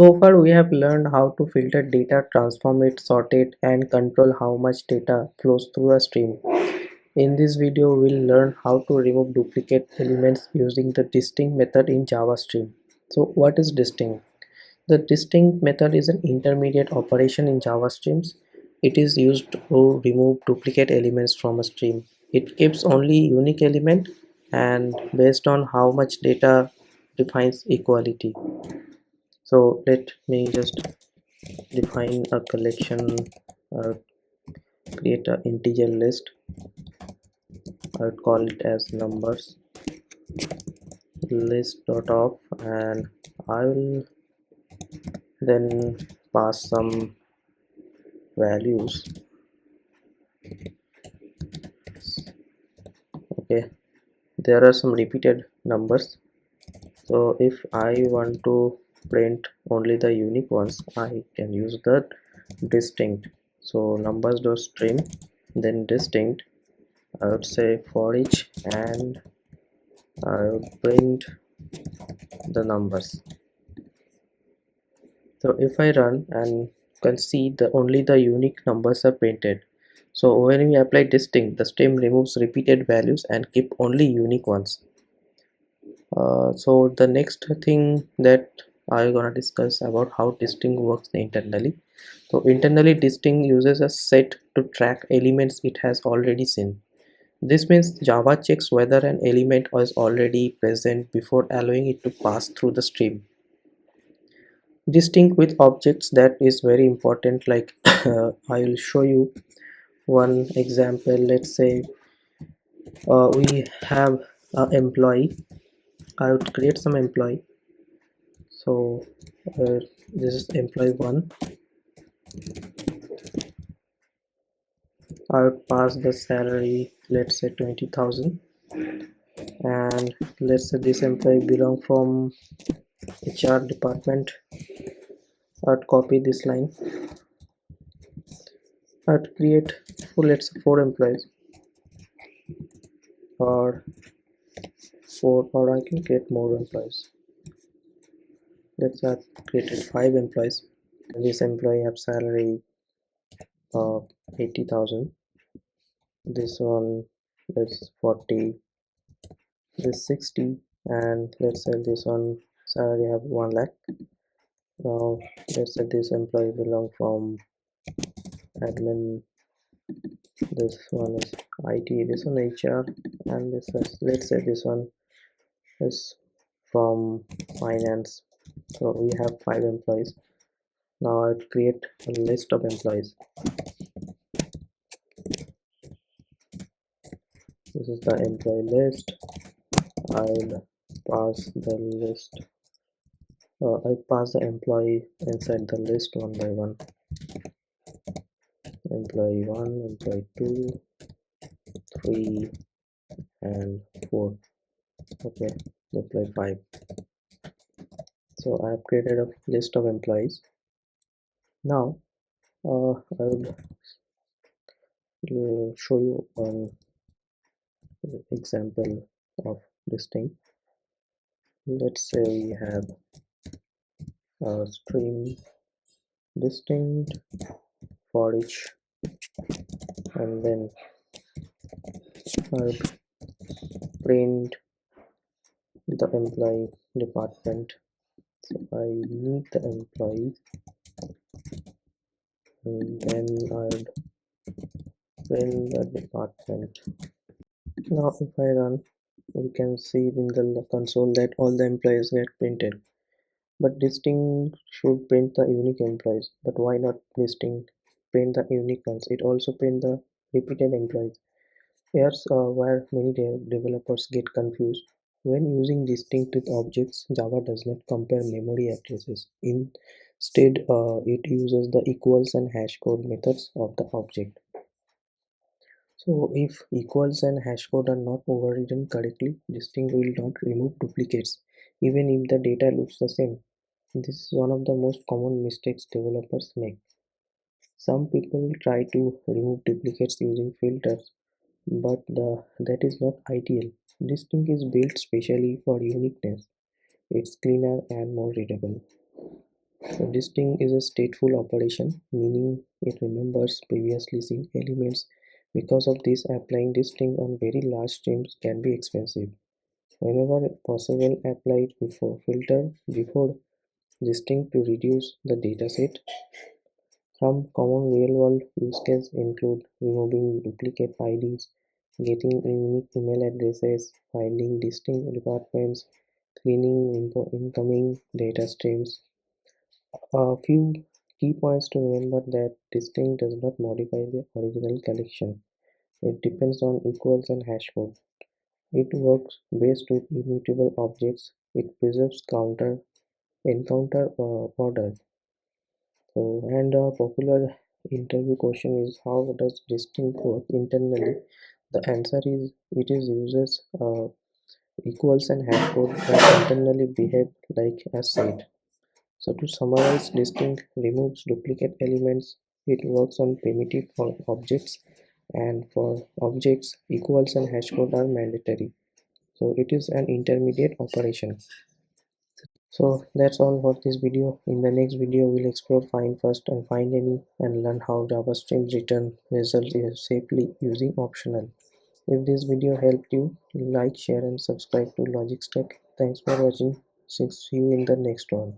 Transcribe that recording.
So far we have learned how to filter data, transform it, sort it, and control how much data flows through a stream. In this video we'll learn how to remove duplicate elements using the distinct method in Java stream. So what is distinct? The distinct method is an intermediate operation in Java streams. It is used to remove duplicate elements from a stream. It keeps only unique element and based on how much data defines equality. So let me just define a collection, uh, create an integer list. I would call it as numbers list dot of, and I will then pass some values. Okay, there are some repeated numbers, so if I want to print only the unique ones, I can use the distinct. So numbers dot string, then distinct. I would say for each, and I would print the numbers. So if I run, and you can see the only the unique numbers are printed. So when we apply distinct, the stream removes repeated values and keep only unique ones. So the next thing that I'm gonna discuss about how distinct works internally. So internally, distinct uses a set to track elements it has already seen. This means Java checks whether an element was already present before allowing it to pass through the stream. Distinct with objects, that is very important. Like I will show you one example. Let's say we have an employee. I would create some employee. So this is employee 1. I would pass the salary, let's say 20,000, and let's say this employee belong from HR department. I'd copy this line. I'd create let's say 4 employees, or or I can create more employees. Let's say I've created 5 employees. This employee have salary of 80,000. This one is 40. This 60, and let's say this one salary have 1 lakh. Now let's say this employee belong from admin, this one is IT, this one HR, and this is, let's say this one is from finance. So we have 5 employees. Now I'll create a list of employees. This is the employee list. I'll pass the list. I pass the employee inside the list one by one. Employee 1, employee 2, 3, and 4. Okay, employee 5. So I have created a list of employees. Now I would show you one example of this thing. Let's say we have a stream distinct for each, and then I would print the employee department. So I need the employee, and then I would print the department. Now if I run, we can see in the console that all the employees get printed. But distinct should print the unique employees. But why not distinct print the unique ones? It also print the repeated employees. Here's where many developers get confused. When using distinct with objects, Java does not compare memory addresses. Instead, it uses the equals and hash code methods of the object. So if equals and hash code are not overridden correctly, distinct will not remove duplicates, even if the data looks the same. This is one of the most common mistakes developers make. Some people try to remove duplicates using filters, but that is not ideal. Distinct is built specially for uniqueness. It's cleaner and more readable. So distinct is a stateful operation, meaning it remembers previously seen elements. Because of this, applying distinct on very large streams can be expensive. Whenever possible, apply it before filter before distinct to reduce the dataset. Some common real-world use cases include removing duplicate IDs, getting unique email addresses, finding distinct departments, cleaning incoming data streams. A few key points to remember that distinct does not modify the original collection. It depends on equals and hash code. It works best with immutable objects. It preserves encounter order. So, and a popular interview question is, how does distinct work internally? The answer is, it is uses equals and hash code that internally behave like as said. So to summarize, distinct removes duplicate elements. It works on primitive objects, and for objects, equals and hash code are mandatory. So it is an intermediate operation. So that's all for this video. In the next video, we'll explore find first and find any and learn how Java streams return results safely using optional. If this video helped you, like, share and subscribe to Logic Stack. Thanks for watching. See you in the next one.